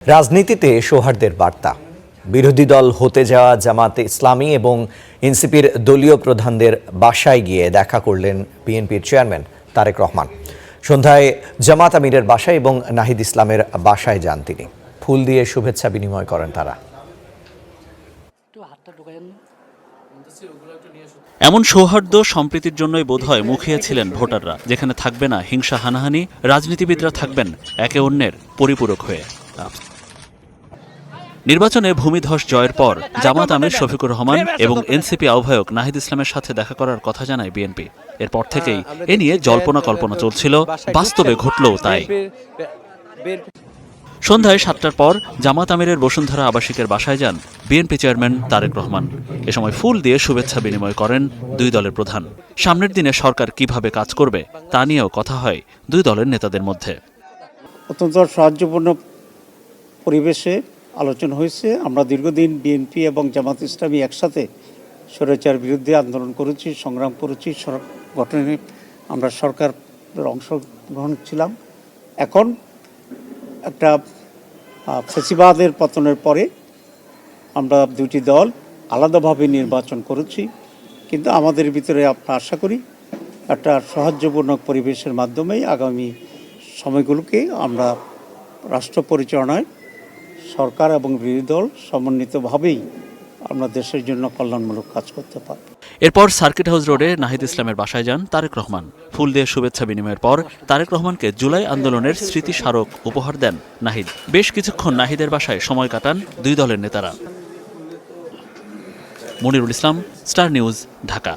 রাজনীতিতে সৌহার্দ্যের বার্তা। বিরোধী দল হতে যাওয়া জামাতে ইসলামী এবং এনসিপির দলীয় প্রধানদের বাসায় গিয়ে দেখা করলেন বিএনপির চেয়ারম্যান তারেক রহমান। সন্ধ্যায় জামাত আমিরের বাসায় এবং নাহিদ ইসলামের বাসায় যান তিনি। ফুল দিয়ে শুভেচ্ছা বিনিময় করেন তারা। এমন সৌহার্দ্য সম্প্রীতির জন্যই বোধহয় মুখিয়েছিলেন ভোটাররা, যেখানে থাকবে না হিংসা হানাহানি, রাজনীতিবিদরা থাকবেন একে অন্যের পরিপূরক হয়ে। নির্বাচনে ভূমিধস জয়ের পর জামাত আমির শফিকুর রহমান এবং এনসিপি আহ্বায়ক নাহিদ ইসলামের সাথে দেখা করার কথা জানায় বিএনপি। এরপর থেকেই এ নিয়ে জল্পনা কল্পনা চলছিল, বাস্তবে ঘটলও তাই। সন্ধ্যায় ৭টার পর জামাত আমিরের বসুন্ধরা আবাসিকের বাসায় যান বিএনপি চেয়ারম্যান তারেক রহমান। এ সময় ফুল দিয়ে শুভেচ্ছা বিনিময় করেন দুই দলের প্রধান। সামনের দিনে সরকার কিভাবে কাজ করবে তা নিয়েও কথা হয় দুই দলের নেতাদের মধ্যে। অত্যন্ত সাহায্যপূর্ণ পরিবেশে আলোচনা হয়েছে। আমরা দীর্ঘদিন বিএনপি এবং জামাত ইসলামী একসাথে স্বৈরাচার বিরুদ্ধে আন্দোলন করেছি, সংগ্রাম করেছি, গঠনে আমরা সরকারের অংশগ্রহণ ছিলাম। এখন একটা ফ্যাসিবাদের পতনের পরে আমরা দুটি দল আলাদাভাবে নির্বাচন করেছি, কিন্তু আমাদের ভিতরে আমরা আশা করি একটা সাহায্যপূর্ণ পরিবেশের মাধ্যমেই আগামী সময়গুলোকে আমরা রাষ্ট্র পরিচালনায় সরকার এবং বিরোধী দল সমন্বিতভাবেই আমরা দেশের জন্য কল্যাণমূলক কাজ করতে পারব। এরপর সার্কিট হাউস রোডে নাহিদ ইসলামের বাসায় যান তারেক রহমান। ফুল দিয়ে শুভেচ্ছা বিনিময়ের পর তারেক রহমানকে জুলাই আন্দোলনের স্মৃতি স্মারক উপহার দেন নাহিদ। বেশ কিছুক্ষণ নাহিদের বাসায় সময় কাটান দুই দলের নেতারা। মনিরুল ইসলাম, স্টার নিউজ, ঢাকা।